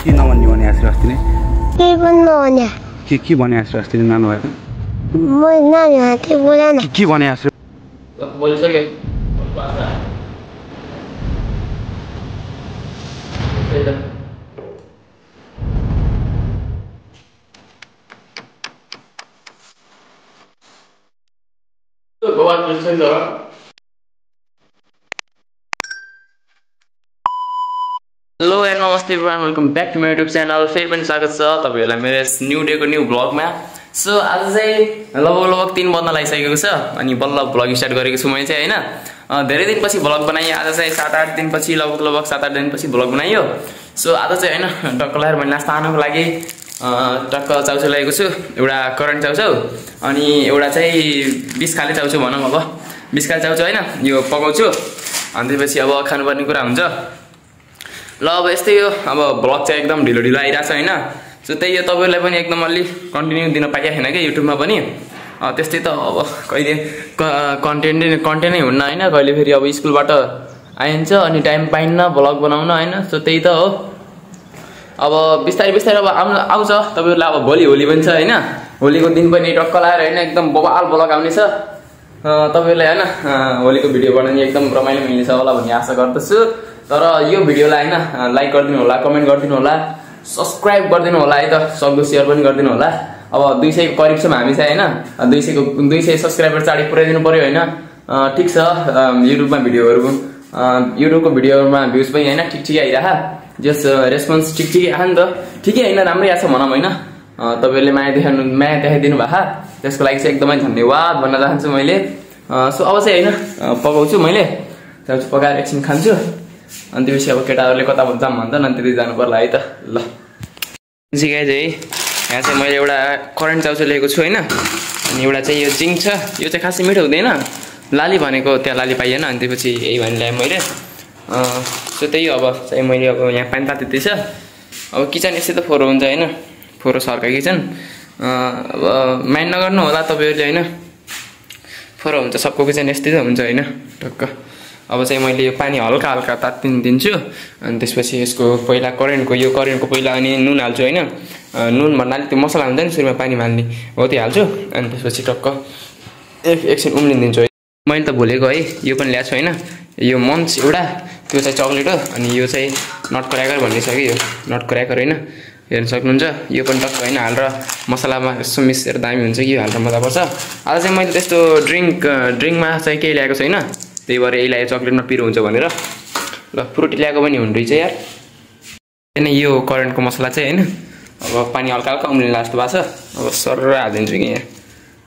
के नभन्ने भने आएको अस्ति नै के भन्नु भने के भने आएको अस्ति नै नानु भएको म नानी के बोलेन के भने आएको बोलिसके भगवान हेलो एन्ड नमस्ते everyone welcome back to my YouTube channel फेरि पनि स्वागत छ तपाईहरुलाई मेरो न्यू डेको न्यू ब्लगमा सो आज चाहिँ लगभग 3 बज्न लागिसकेको छ अनि बल्ल ब्लग स्टार्ट गरेको छु मैले चाहिँ हैन धेरै दिनपछि ब्लग बनाएँ आज चाहिँ 7-8 दिनपछि लगभग 7-8 दिनपछि ब्लग बनाइयो सो आज चाहिँ हैन टक्क लाएर मैले नास्ता खानको लागि टक्क चाउचाउ ल्याएको छु एउटा करेन्ट चाउचाउ अनि एउटा चाहिँ 20 खाले चाउचाउ भनौँ अब 20 खाले चाउचाउ हैन यो पकाउँछु अनि त्यसपछि अब खानुपर्ने कुरा हुन्छ ल अब यस्तै हो अब ब्लग चाहिँ एकदम ढिलो आइरहेछ हैन सो त्यही हो तपाईहरुलाई पनि एकदम अलि कन्टिन्यू दिन पाइएको छैन के युट्युबमा पनि त्यस्तै त अब कहिले कन्टेन्टै हुन्न हैन कहिले फेरि अब स्कुलबाट आइन्छ अनि टाइम पाइन्न ब्लग बनाउन हैन सो त्यही त हो अब बिस्तारै अब आउँछ तपाईहरुलाई अब भोलि होली पनि छ हैन होलीको दिन पनि टक्क लाएर हैन एकदम बबाल ब्लग आउने छ तपाईहरुलाई हैन होलीको भिडियो बनाउने एकदम रमाइलो मिल्नेछ होला भन्ने आशा गर्दछु तर यो भिडियोलाई हैन लाइक गरिदिनु होला कमेन्ट गरिदिनु होला सब्स्क्राइब गरिदिनु होला है त सक्दो शेयर पनि गरिदिनु होला अब 200 को करिब छौं हामी चाहिँ हैन 200 सब्स्क्राइबर चाँडै पुर्याइदिनु पर्यो हैन ठीक छ युट्युबमा युट्युबको भिडियोमा भ्युज पनि हैन ठिक आइराहा जस रेस्पोन्स ठिक आयो नि त ठिकै हैन राम्रै आछ भनौं हैन तपाईहरुले माया देखाइदिनु भा त्यसको लागि चाहिँ एकदमै धन्यवाद भन्न चाहन्छु मैले सो अब चाहिँ हैन पकाउँछु मैले चाउचाउ पकाएर एकछिन खान्छु अनि त्यसपछि अब केटाहरुले कता जाम भन्छन् अनि त्यतै जानु पर्ला है त ल गाइज है यहाँ चाहिँ मैले एउटा करेन्ट चाउचाउ लिएको छु हैन अनि एउटा चाहिँ यो जिङ छ यो चाहिँ खासै मिठो हुँदैन लाली भनेको त्यहाँ लाली पाइएन अनि त्यसपछि यही भने ल्याएँ मैले सो त्यही अब चाहिँ मैले अब यहाँ पानी तातिँदैछ अब किचन यस्तै त फोहोर हुन्छ हैन फोहोर सरका किचन अब माइन्ड नगर्नु होला तपाईहरुले हैन फोहोर हुन्छ सबको किचन यस्तै त हुन्छ हैन टक्क अब चाहिँ मैले यो पानी हल्का तातिन दिन्छु अनि त्यसपछि यसको पहिला करेन्टको पहिला अनि नुन हाल्छु हैन नुन भन्नाले त्यो मसला हुन्छ नि सुरुमा पानी हाल्ने हो त्यो हाल्छु अनि त्यसपछि टक्क एकछिन उम्लिन दिन्छु है मैले त भुलेको है यो पनि ल्याएको छु हैन यो मन्च एउटा त्यो चाहिँ चकलेट हो अनि यो चाहिँ नट क्रैकर भन्ने छ कि यो नट क्रैकर हैन हेर्न सक्नुहुन्छ यो पनि टक्क हैन हालेर मसलामा यसो मिसेर दामी हुन्छ कि यो हालेर मजा पर्छ आज चाहिँ मैले त्यस्तो ड्रिङ्कमा चाहिँ केही ल्याएको छैन त्यही भएर यही ल्याए चकलेटमा पिरो हुन्छ भनेर ल फ्रुटी ल्याएको पनि हुनु रहेछ यार हैन यो करेन्टको मसला चाहिँ हैन अब पानी हल्का उम्लिन लास्ट भएको छ अब सरर हालिदिन्छु कि यहाँ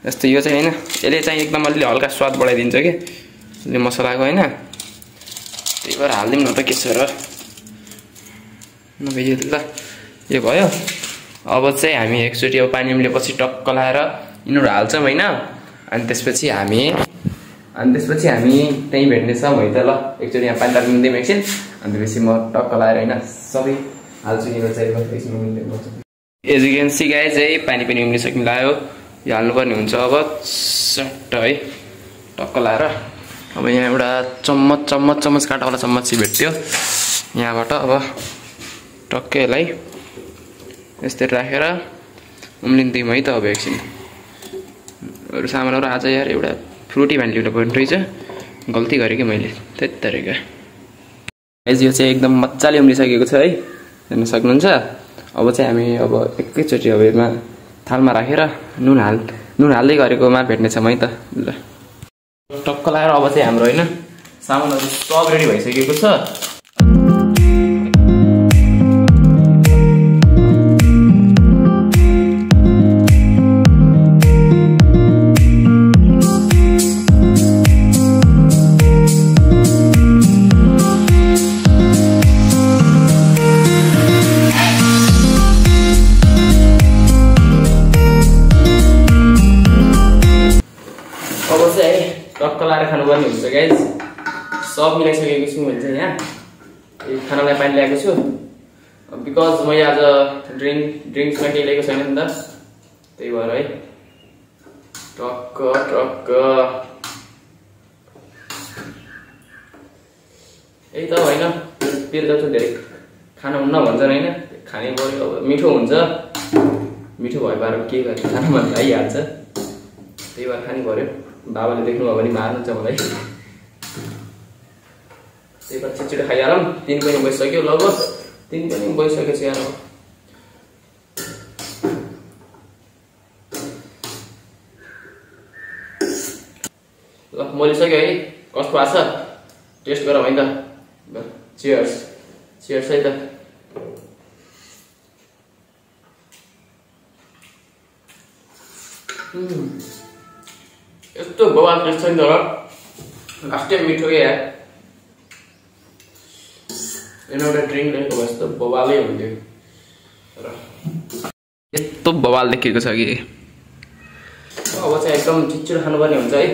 जस्तो यो चाहिँ हैन यसले चाहिँ एकदम अलि हल्का स्वाद बढाइदिन्छ कि यो मसलाको हैन त्यही भएर हाल्दिम न त के छ र नभए ल यो भयो अब चाहिँ हामी एकचोटि अब पानी उम्लेपछि टक्क लाएर यिनीहरु हाल्छौं हैन अनि त्यसपछि हामी त्यही भेट्नेछौं है त ल एकचोटि यहाँ पानी तातिन दिम एकछिन अनि त्यसपछि म टक्क लाएर हैन सबै हाल्छु नि चाहिँ एकछिन उम्लिन्छ as you can see guys है पानी पनि उम्लिसक्नु लाग्यो यो हाल्नुपर्ने हुन्छ अब सट्ट है टक्क लाएर अब यहाँ एउटा चम्मच काँटावाला चम्मच चाहिँ भेट्यो यहाँबाट अब टक्कै यसलाई यस्तै राखेर उम्लिन दिम है त अब एकछिन अरु सामानहरु आज यार एउटा फ्रुटी भ्यान ल्याउनु पर्ने रहेछ गल्ती गरेँ कि मैले त्यही तरिका गाइज यो चाहिँ एकदम मज्जाले उम्लिसकेको छ है हेर्न सक्नुहुन्छ अब चाहिँ हामी अब एकैचोटि अब यसमा थालमा राखेर नुन हाल्दै गरेकोमा भेट्नेछौँ है त ल टक्क लाएर अब चाहिँ हाम्रो हैन सामानहरु सब रेडी भइसकेको छ टक्क लाएर खानुपर्ने हुन्छ गाइज सब मिलाइसकेको छु मैले चाहिँ यहाँ खानालाई पानी ल्याएको छु बिकज मैले आज ड्रिङ्क्समा केही ल्याएको छैन नि त त्यही भएर है टक्क यही त होइन पिरो त धेरै खाना हुन्न भन्छन् हैन खाने पर्यो अब मिठो हुन्छ मिठो भएबाट के गर्ने खान मन लागिहाल्छ त्यही भएर खानु पर्यो बाबाले देख्नुभयो भने मार्नुहुन्छ मलाई त्यही भएर छिटो खाइहालौँ 3 पनि बसिसक्यो लगभग 3 पनि बसिसक्यो यार ल मोलिसक्यो है कस्तो भएको छ टेस्ट गरौँ है त चियर्स चियर्स है त यस्तो बवाल टेस्ट छ नि त लास्टै मिठो के यार एउटा ड्रिङ्क लिएको भए यस्तो बवालै हुन्थ्यो र यस्तो बवाल देखेको छ कि अब चाहिँ एकदम छिटो खानुपर्ने हुन्छ है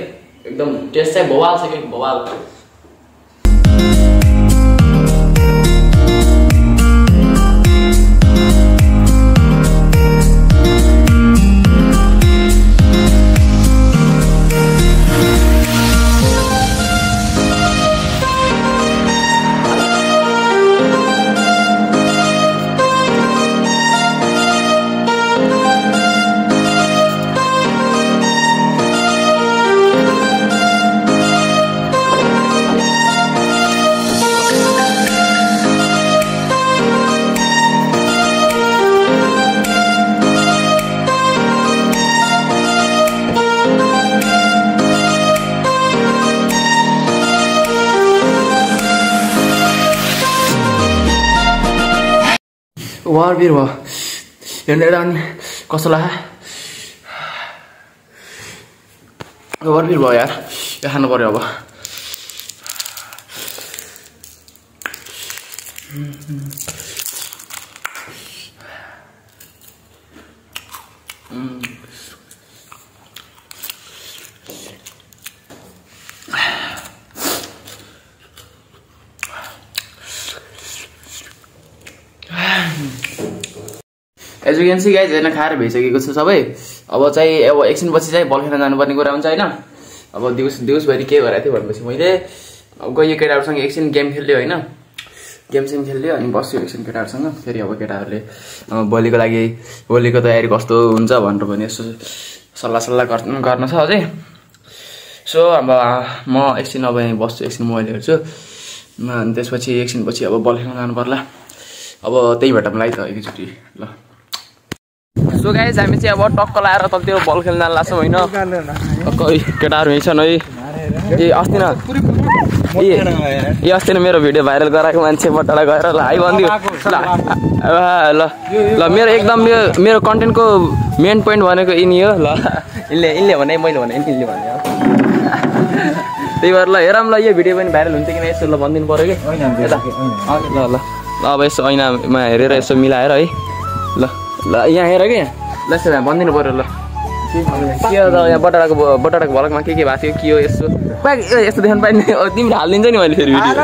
एकदम टेस्ट चाहिँ बवाल छ कि बवाल वार बिर भयो हेर्ने कस्तो लाग्यो वार बिर भयो यार यो खानु पर्यो अब as you can see guys होइन खाएर भइसकेको छ सबै अब चाहिँ अब एकछिनपछि चाहिँ बल खेल्न जानुपर्ने कुरा हुन्छ होइन अब दिउँसभरि के भइरहेको थियो भनेपछि मैले अब गयो केटाहरूसँग एकछिन गेम खेल्यो होइन गेम सेम खेल्यो अनि बस्यो एकछिन केटाहरूसँग फेरि अब केटाहरूले भोलिको तयारी कस्तो हुन्छ भनेर पनि यसो सल्लाह गर्न छ अझै सो अब म एकछिन अब यहाँ बस्छु एकछिन मोबाइल हेर्छु अनि त्यसपछि एकछिनपछि अब बल खेल्न जानु पर्ला अब त्यही भएर मलाई त एकैचोटि ल सो गाइज हामी चाहिँ अब टक्क लाएर तलतिर बल खेल्न लाग्छौँ होइन केटाहरू यहीँ छन् है ए अस्ति न मेरो भिडियो भाइरल गराएको मान्छे बटाडा गएर ल हाई भनिदियो ल मेरो एकदम मेरो कन्टेन्टको मेन पोइन्ट भनेको यिनी हो ल यिनले भने मैले भने यिनले भने त्यही भएर ल हेरौँ ल यो भिडियो पनि भाइरल हुन्छ किन यसो ल भनिदिनु पऱ्यो कि ल अब यसो ऐनामा हेरेर यसो मिलाएर है ल यहाँ हेर कि ल यसो भनिदिनु पऱ्यो ल के हो त यहाँ बटाडाको भलकमा के भएको थियो के हो यस्तो यस्तो देख्नु पाइने तिमीले हालिदिन्छ नि मैले फेरि भिडियो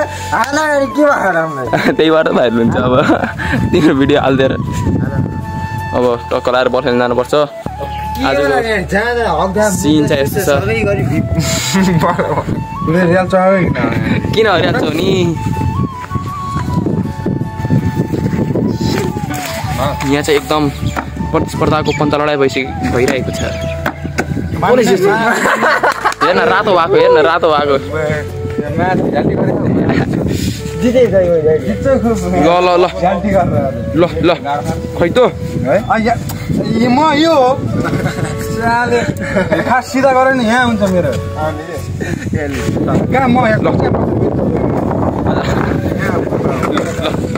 त्यही भएर भाइरल हुन्छ अब तिम्रो भिडियो हालिदिएर अब टक्क लाएर बल खेल्न जानुपर्छ सिन चाहिँ यस्तो छ किन हरिहाल्छौ नि यहाँ चाहिँ एकदम प्रतिस्पर्धाको पन्तलडाइ भइरहेको छ हेर्न रातो भएको ल खै त म यो खास सिधा गरेर नि यहाँ हुन्छ मेरो कहाँ म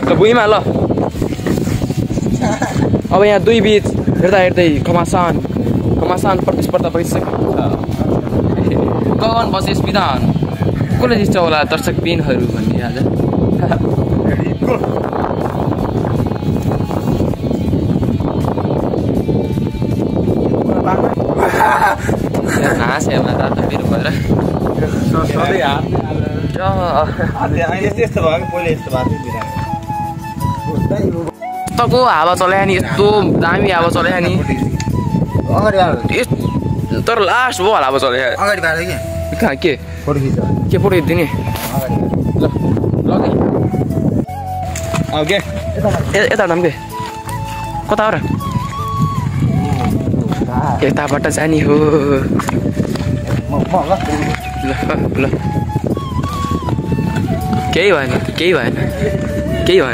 ल भुइँमा ल अब यहाँ दुई बीच हेर्दै घमासान प्रतिस्पर्धा भइसकेको छ गगन बसेस विधान कसले जित्छ होला दर्शक बिनहरू भन्ने आज हाँस हेर्न रातो मेरो भएर यस्तोको हावा चलायो नि यस्तो दामी हावा चलायो नि तर लास्ट भयो हावा चलायो कहाँ के फोटो खिच्दिने ल यता के कता हो र यताबाट जाने हो ल केही भएन त्यो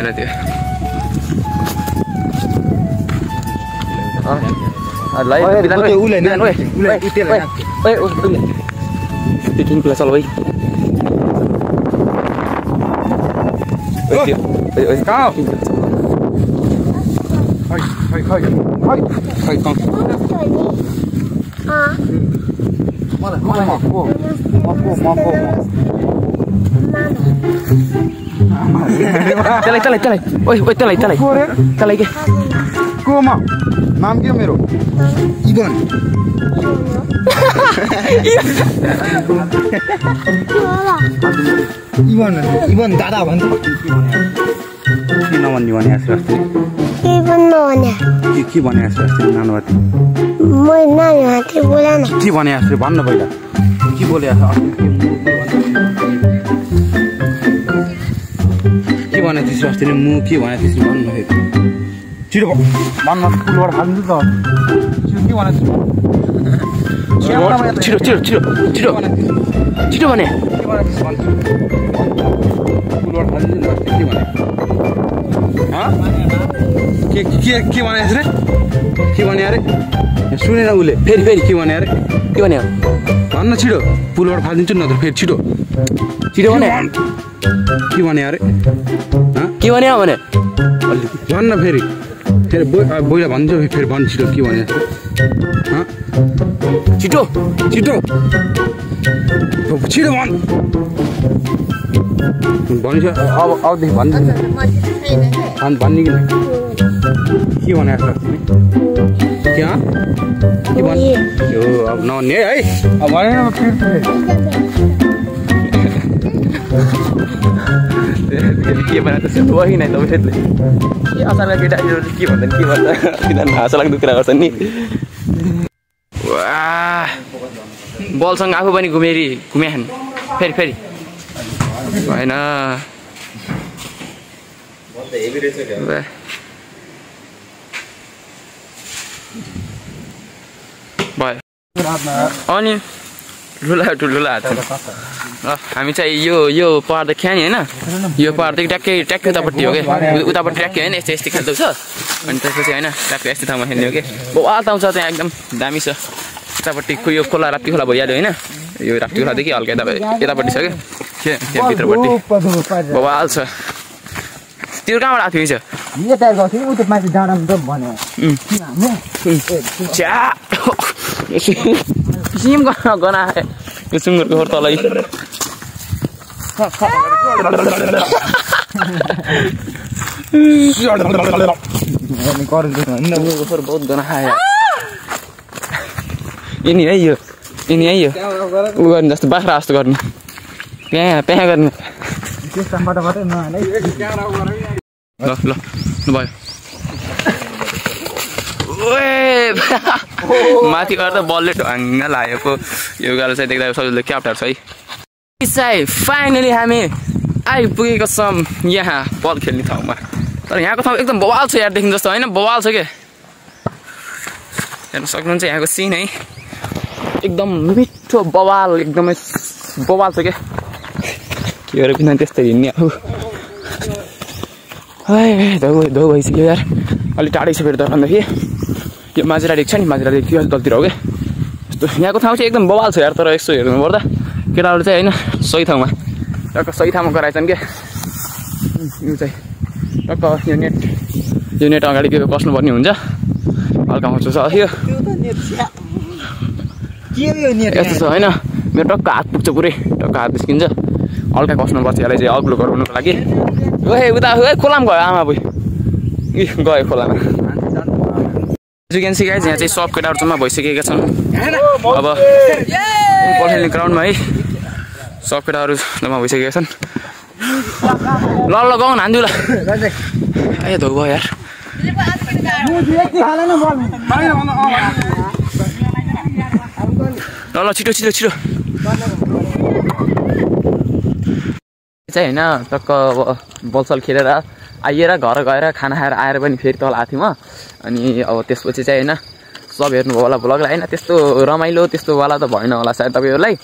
चल भाइ तलाई के कोमा नाम के मेरो इवन इवन दादा भन्छ के नभन्ने भने जस्तो अस्ति केही पनि नभने के भने जस्तो अस्ति नानुभाइ म नानीमाथि बोलेन के भने जस्तो भन्न पहिला के बोले के भने त्यसो अस्ति म के भने त्यसो भन्नु छिटो मनमा फुलबाट हाल्नु त के भने छिटो भने फुलबाट हाल्नु के भने के भने रे के भने अरे सुनेन उसले फेरि के भने अरे के भने भन्न छिटो पुलबाट फालिदिन्छु न त फेरि छिटो भने के भने अरे के भने भन्न फेरि बोइला भन्छ फेरि भन् छिटो के भने छिटो भन् भनिस अब अबदेखि भन्नु भन्ने कि के भने जस्तो के भन्ने यो अब नभन्ने है अब भनेन के भने त वही नै तपाईँले के अचानक केटाहरू के भन्दैन के भन्छ किनभने भाषा लाग्दो कुरा गर्छन् नि बलसँग आफू पनि घुम्याछन् फेरि होइन भयो अनि लुला हामी चाहिँ यो पहाडदेखि खाने होइन यो पहाडदेखि ट्याक्कै उतापट्टि हो क्या उतापट्टि ट्याक्कै होइन यस्तै खेल्दो छ अनि त्यसपछि होइन ट्याक्कै यस्तै ठाउँमा खेल्ने हो कि बवाल आउँछ त्यहाँ एकदम दामी छ यतापट्टि यो खोला राप्ती खोला भइहाल्यो होइन यो राप्ती खोलादेखि हल्का यतापट्टि छ क्या त्यहाँ भित्रपट्टि बवाल छ त्यो कहाँबाट आएको थियो गना यो सुँगुरको खोर तलै बहुत गना खायो यिनी है यो उ गर्ने जस्तो बाख्रा जस्तो गर्ने प्या गर्ने ल भयो माथि गएर त बलले ढङ्ग लागेको यो गाह्रो चाहिँ देख्दा सजिलो क्याप्टर छ है फाइनली हामी आइपुगेको छौँ यहाँ बल खेल्ने ठाउँमा तर यहाँको ठाउँ एकदम बवाल छ यार देख्नु जस्तो होइन बवाल छ क्या हेर्न सक्नुहुन्छ यहाँको सिन है एकदम मिठो बवाल एकदमै बवाल छ क्या के गरेर बिना त्यस्तै हिँड्ने अब धौ भइसक्यो यार अलिक टाढै छ फेरि दोकानदेखि यो माझिरा डेक छ नि माझिरा डेक त्यो तलतिर हो क्या यस्तो यहाँको ठाउँ चाहिँ एकदम बवाल छ यार तर यसो हेर्नु पर्दा केटाहरू चाहिँ होइन सही ठाउँमा टक्क सही ठाउँमा गराएछन् क्या यो चाहिँ टक्क यो नेट अगाडि के कस्नुपर्ने हुन्छ हल्का हुन्छ छ यस्तो छ होइन मेरो टक्क हात पुग्छ पुरै टक्क हात निस्किन्छ हल्का कस्नुपर्छ यसलाई चाहिँ अग्लो गराउनुको लागि उता खोलामा गयो आमा बुई गयो खोलामा जुकेन्सी गाइज यहाँ चाहिँ सब केटाहरू जम्मा भइसकेका छन् अब बल खेल्ने ग्राउन्डमा है सब केटाहरू जम्मा भइसकेका छन् ल गाउँ हान्दिउ ल ए धौ भयो यार ल छिटो चाहिँ होइन टक्क अब बलसल खेलेर आइएर घर गएर खाना खाएर आएर पनि फेरि तल आएको थिएँ म अनि अब त्यसपछि चाहिँ होइन सब हेर्नुभयो होला भ्लगलाई होइन त्यस्तो रमाइलो त्यस्तोवाला त भएन होला सायद तपाईँहरूलाई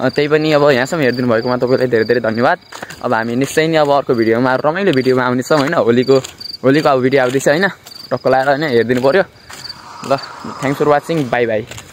त्यही पनि अब यहाँसम्म हेरिदिनु भएकोमा तपाईँलाई धेरै धेरै धन्यवाद अब हामी निश्चय नै अब अर्को भिडियोमा रमाइलो भिडियोमा आउनेछौँ होइन होलीको अब भिडियो आउँदैछ होइन टक्क लाएर होइन हेरिदिनु पऱ्यो ल thanks for watching bye by